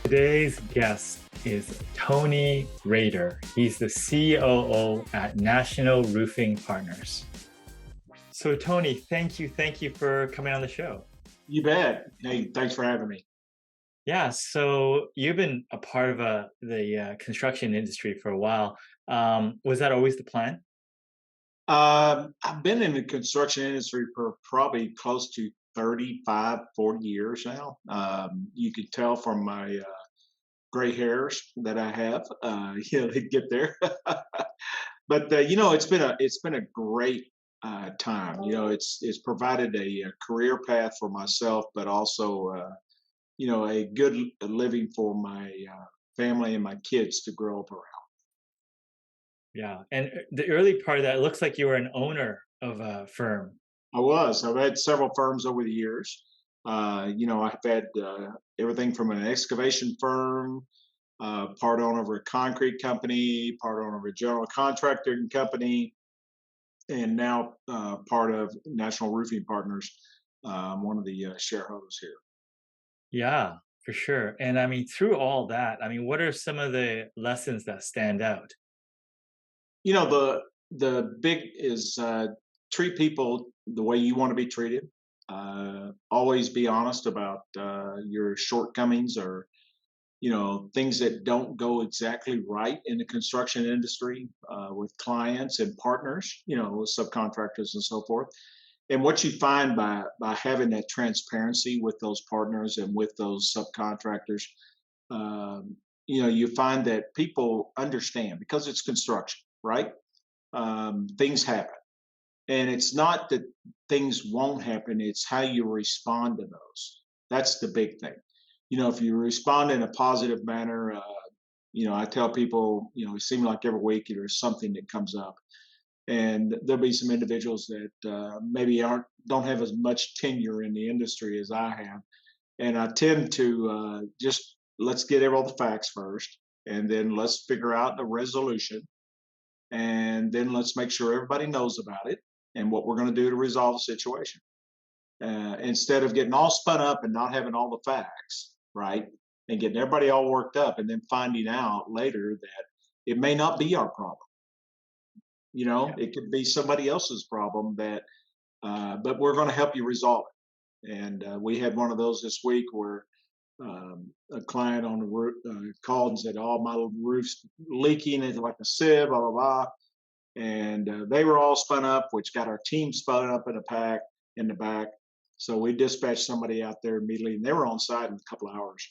Today's guest is Tony Rader. He's the COO at National Roofing Partners. So, Tony, thank you for coming on the show. You bet. Hey, thanks for having me. Yeah, so you've been a part of the construction industry for a while. Was that always the plan? I've been in the construction industry for probably close to 35, 40 years now. You could tell from my gray hairs that I have, they get there. But it's been a great time. It's provided a career path for myself, but also a good living for my family and my kids to grow up around. Yeah, and the early part of that, it looks like you were an owner of a firm. I was. I've had several firms over the years. I've had everything from an excavation firm, part owner of a concrete company, part owner of a general contracting company, and now part of National Roofing Partners. I'm one of the shareholders here. Yeah, for sure. And I mean, through all that, I mean, what are some of the lessons that stand out? The big is treat people the way you want to be treated. Always be honest about your shortcomings or things that don't go exactly right in the construction industry with clients and partners, with subcontractors and so forth. And what you find by having that transparency with those partners and with those subcontractors, you find that people understand because it's construction, right? Things happen. And it's not that things won't happen, it's how you respond to those. That's the big thing. If you respond in a positive manner, I tell people, it seems like every week there's something that comes up. And there'll be some individuals that maybe don't have as much tenure in the industry as I have. And I tend to just let's get all the facts first, and then let's figure out a resolution, and then let's make sure everybody knows about it and what we're going to do to resolve the situation. Instead of getting all spun up and not having all the facts, right? And getting everybody all worked up and then finding out later that it may not be our problem. Yeah. It could be somebody else's problem but we're going to help you resolve it. And we had one of those this week where a client on the roof called and said, "Oh, my roof's leaking. It's like a sieve, blah, blah, blah." And they were all spun up, which got our team spun up in the back. So we dispatched somebody out there immediately, and they were on site in a couple of hours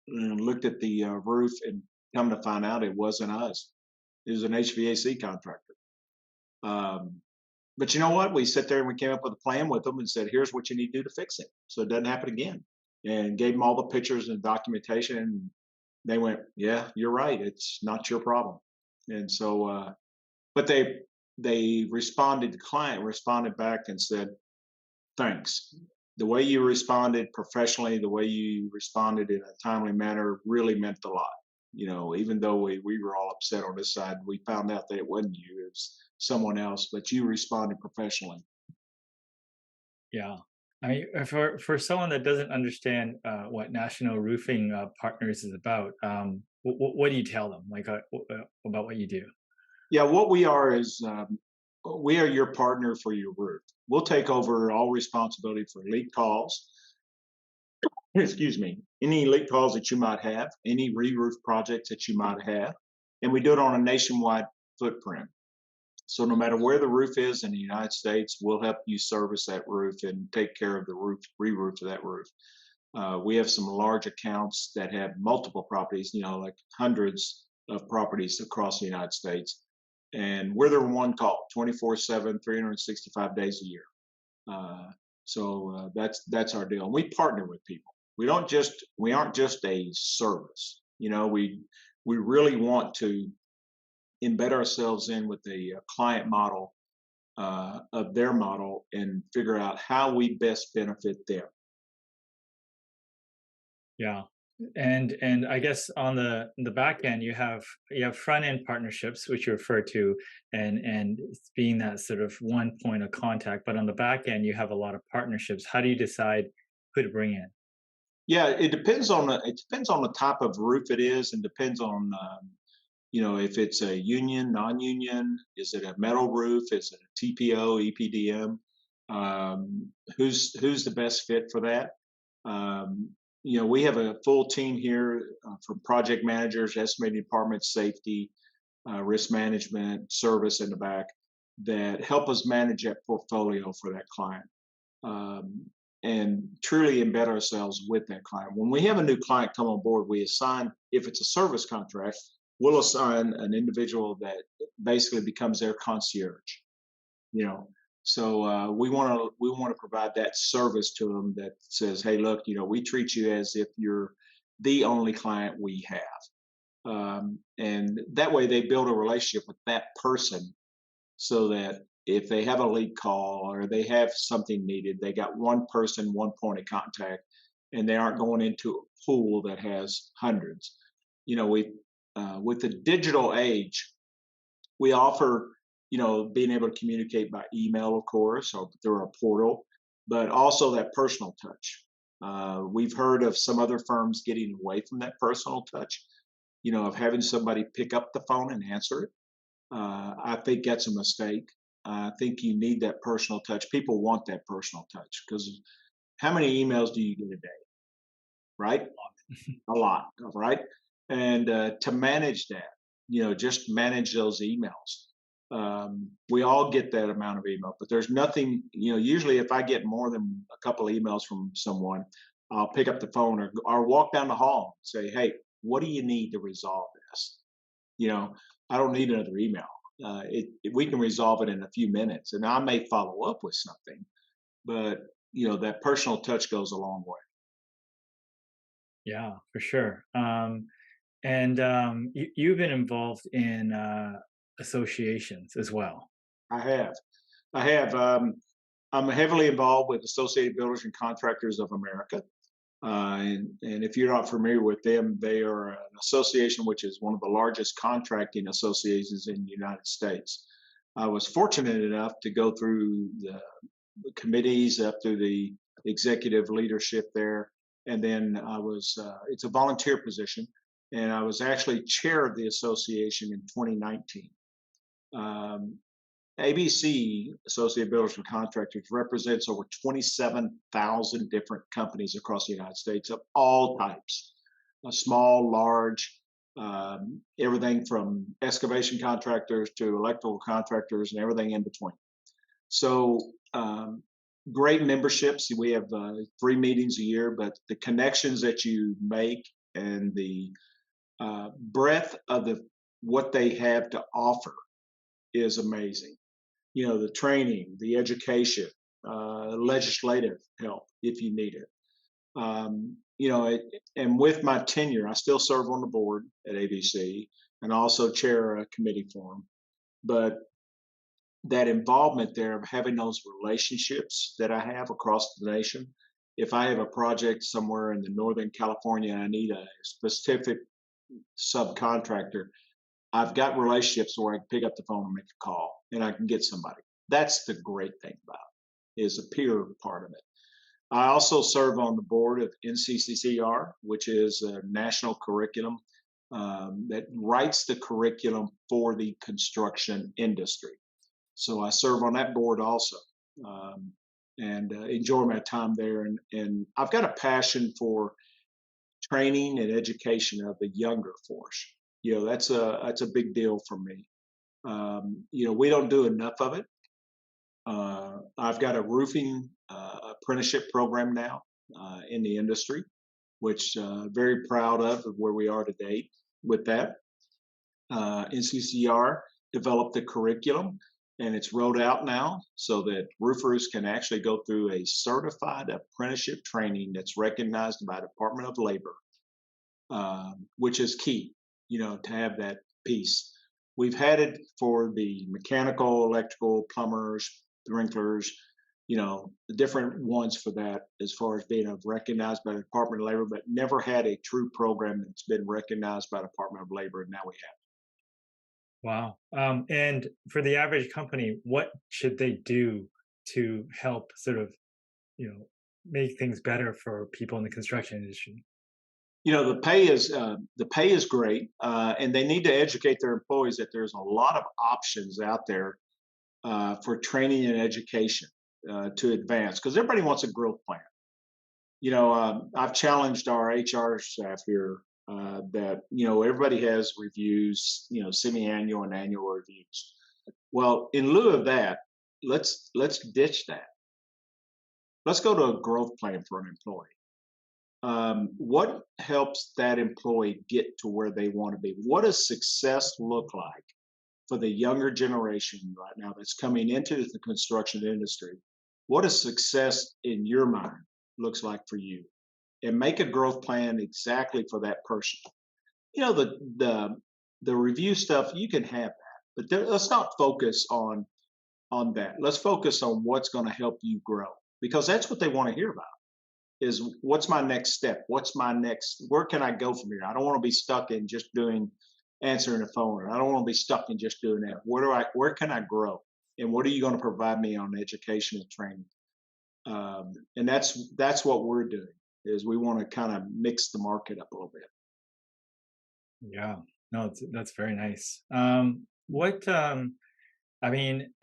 and looked at the roof and come to find out it wasn't us. It was an HVAC contractor. But you know what? We sat there and we came up with a plan with them and said, "Here's what you need to do to fix it so it doesn't happen again." And gave them all the pictures and documentation. And they went, "Yeah, you're right. It's not your problem." And so, but they responded. The client responded back and said, "Thanks. The way you responded professionally, the way you responded in a timely manner really meant a lot. Even though we were all upset on this side, we found out that it wasn't you, it was someone else, but you responded professionally." Yeah. I mean, for someone that doesn't understand what National Roofing Partners is about, what do you tell them, like about what you do? Yeah, what we are is we are your partner for your roof. We'll take over all responsibility for leak calls. Excuse me, any leak calls that you might have, any re-roof projects that you might have, and we do it on a nationwide footprint. So no matter where the roof is in the United States, we'll help you service that roof and take care of the re-roof of that roof. We have some large accounts that have multiple properties, like hundreds of properties across the United States. And we're their one call, 24/7, 365 days a year. So that's our deal. And we partner with people. We aren't just a service. We really want to embed ourselves in with the client model of their model and figure out how we best benefit them. Yeah. And I guess on the back end you have front end partnerships which you refer to, and it's being that sort of one point of contact, but on the back end you have a lot of partnerships. How do you decide who to bring in? Yeah, it depends on the type of roof it is, and depends on if it's a union, non-union, is it a metal roof, is it a TPO, EPDM? Who's the best fit for that? We have a full team here from project managers, estimating department, safety, risk management, service in the back that help us manage that portfolio for that client. Um, and truly embed ourselves with that client. When we have a new client come on board, we assign, if it's a service contract, we'll assign an individual that basically becomes their concierge. You know, so we want to provide that service to them that says, hey, look, we treat you as if you're the only client we have, and that way they build a relationship with that person so that if they have a lead call or they have something needed, they got one person, one point of contact, and they aren't going into a pool that has hundreds. We with the digital age, we offer being able to communicate by email, of course, or through a portal, but also that personal touch. We've heard of some other firms getting away from that personal touch, of having somebody pick up the phone and answer it. I think that's a mistake. I think you need that personal touch. People want that personal touch because how many emails do you get a day, right? A lot, right? And to manage that, just manage those emails. We all get that amount of email, but there's nothing, usually if I get more than a couple of emails from someone, I'll pick up the phone or walk down the hall and say, hey, what do you need to resolve this? You know, I don't need another email. We can resolve it in a few minutes, and I may follow up with something, but that personal touch goes a long way. Yeah, for sure. And you've been involved in associations as well. I have, I have. I'm heavily involved with Associated Builders and Contractors of America, and if you're not familiar with them, they are an association which is one of the largest contracting associations in the United States. I was fortunate enough to go through the committees up through the executive leadership there. And then it's a volunteer position. And I was actually chair of the association in 2019. Um, ABC, Associated Builders and Contractors, represents over 27,000 different companies across the United States of all types, small, large, everything from excavation contractors to electrical contractors and everything in between. So great memberships. We have 3 meetings a year, but the connections that you make and the breadth of what they have to offer is amazing. The training, the education, legislative help if you need it. And with my tenure, I still serve on the board at ABC and also chair a committee for them. But that involvement there of having those relationships that I have across the nation. If I have a project somewhere in the Northern California and I need a specific subcontractor, I've got relationships where I can pick up the phone and make a call and I can get somebody. That's the great thing about it, is the peer part of it. I also serve on the board of NCCCR, which is a national curriculum that writes the curriculum for the construction industry. So I serve on that board also, and enjoy my time there. And I've got a passion for training and education of the younger force. That's a big deal for me. We don't do enough of it. I've got a roofing apprenticeship program now in the industry, which very proud of where we are today with that. NCCR developed the curriculum and it's rolled out now so that roofers can actually go through a certified apprenticeship training that's recognized by Department of Labor, which is key, to have that piece. We've had it for the mechanical, electrical, plumbers, sprinklers, the different ones for that as far as being recognized by the Department of Labor, but never had a true program that's been recognized by the Department of Labor, and now we have. Wow. And for the average company, what should they do to help sort of, you know, make things better for people in the construction industry? The pay is great, and they need to educate their employees that there's a lot of options out there for training and education to advance because everybody wants a growth plan. I've challenged our HR staff here that everybody has reviews, semi-annual and annual reviews. Well, in lieu of that, let's ditch that. Let's go to a growth plan for an employee. What helps that employee get to where they want to be? What does success look like for the younger generation right now that's coming into the construction industry? What does success in your mind looks like for you? And make a growth plan exactly for that person. The review stuff you can have that, but let's not focus on that. Let's focus on what's going to help you grow because that's what they want to hear about is what's my next step? Where can I go from here? I don't want to be stuck in just answering the phone. I don't want to be stuck in just doing that. Where can I grow? And what are you going to provide me on education and training? And that's what we're doing is we want to kind of mix the market up a little bit. Yeah, no, that's very nice. What I mean,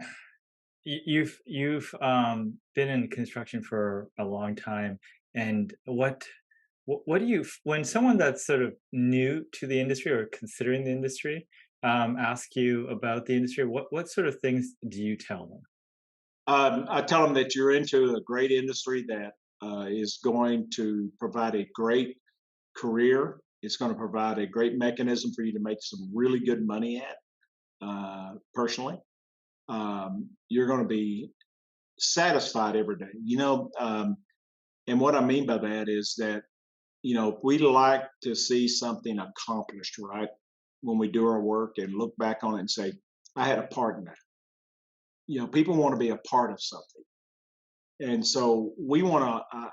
you've been in construction for a long time, and what do you when someone that's sort of new to the industry or considering the industry ask you about the industry, what sort of things do you tell them? I tell them that you're into a great industry that is going to provide a great career. It's going to provide a great mechanism for you to make some really good money at personally. You're going to be satisfied every day. And what I mean by that is that, we like to see something accomplished, right? When we do our work and look back on it and say, I had a part in that. People want to be a part of something. And so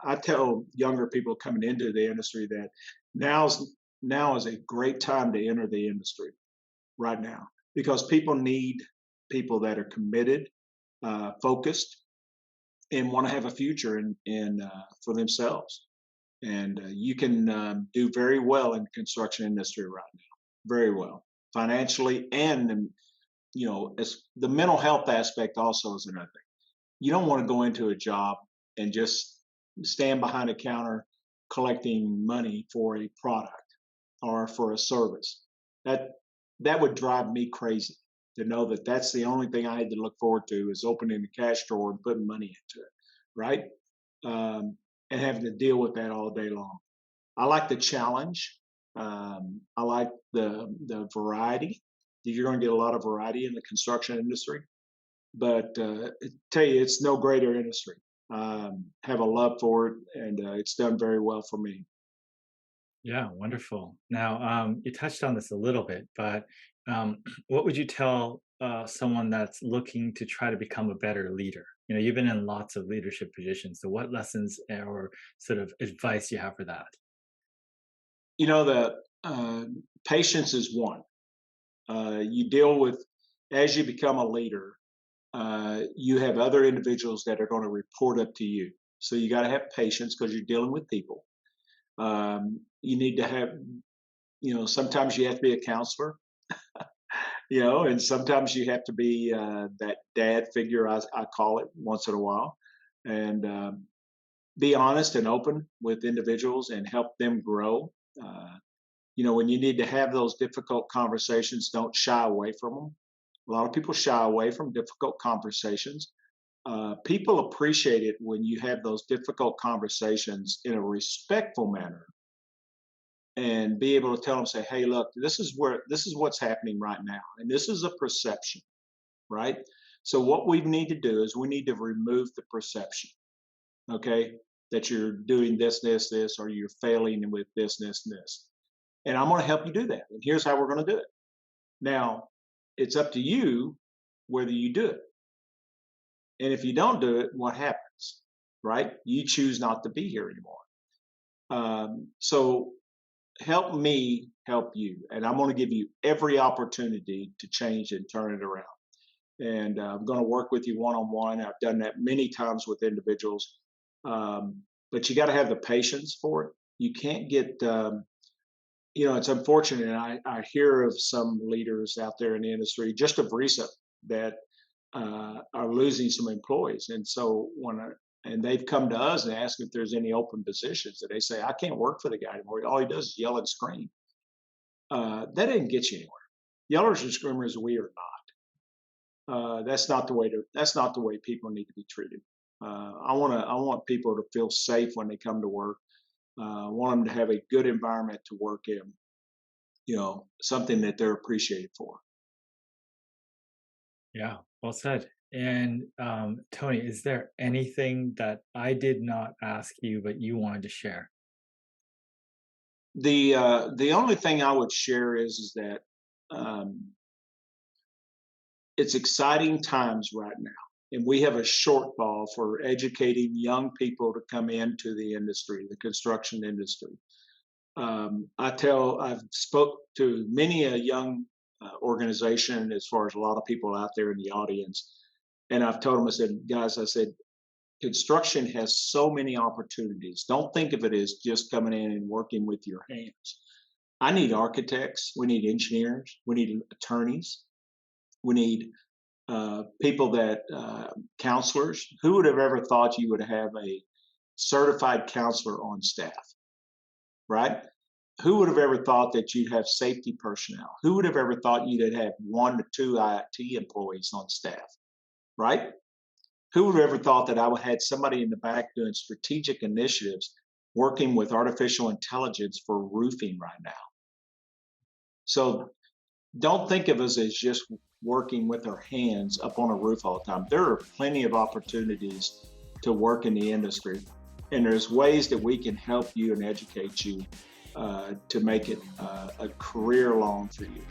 I tell younger people coming into the industry that now is a great time to enter the industry right now because people need people that are committed, focused, and want to have a future for themselves. And you can do very well in the construction industry right now, very well financially, and as the mental health aspect also is another thing. You don't want to go into a job and just stand behind a counter collecting money for a product or for a service. That would drive me crazy to know that that's the only thing I had to look forward to is opening a cash drawer and putting money into it, right? And having to deal with that all day long. I like the challenge. I like the variety. You're going to get a lot of variety in the construction industry, but I tell you, it's no greater industry. Have a love for it, and it's done very well for me. Yeah, wonderful. Now, you touched on this a little bit, but what would you tell someone that's looking to try to become a better leader? You've been in lots of leadership positions, so what lessons or sort of advice you have for that? The patience is one. You deal with as you become a leader, you have other individuals that are going to report up to you. So you got to have patience because you're dealing with people. You need to have, sometimes you have to be a counselor, and sometimes you have to be that dad figure, I call it once in a while, and be honest and open with individuals and help them grow. When you need to have those difficult conversations, don't shy away from them. A lot of people shy away from difficult conversations. People appreciate it when you have those difficult conversations in a respectful manner and be able to tell them, say, hey, look, this is what's happening right now. And this is a perception, right? So what we need to do is we need to remove the perception, okay, that you're doing this, or you're failing with this, this. And I'm going to help you do that. And here's how we're going to do it. Now, it's up to you whether you do it. And if you don't do it, what happens, right? You choose not to be here anymore. So help me help you. And I'm going to give you every opportunity to change and turn it around. And I'm going to work with you one-on-one. I've done that many times with individuals. but you got to have the patience for it. You can't get, it's unfortunate. I hear of some leaders out there in the industry, just of recent, that are losing some employees. And so and they've come to us and asked if there's any open positions. And they say, I can't work for the guy anymore. All he does is yell and scream. That didn't get you anywhere. Yellers and screamers, we are not. That's not the way people need to be treated. I want people to feel safe when they come to work. I want them to have a good environment to work in, something that they're appreciated for. Yeah, well said. And Tony, is there anything that I did not ask you but you wanted to share? The only thing I would share is that it's exciting times right now, and we have a shortfall for educating young people to come into the industry, the construction industry. I've spoke to many a young organization, as far as a lot of people out there in the audience, and I've told them, I said, guys, construction has so many opportunities. Don't think of it as just coming in and working with your hands. I need architects. We need engineers. We need attorneys. We need counselors. Who would have ever thought you would have a certified counselor on staff, right? Who would have ever thought that you'd have safety personnel? Who would have ever thought you'd have 1 to 2 IT employees on staff, right? Who would have ever thought that I would have had somebody in the back doing strategic initiatives, working with artificial intelligence for roofing right now? So don't think of us as just working with our hands up on a roof all the time. There are plenty of opportunities to work in the industry, and there's ways that we can help you and educate you to make it a career long for you.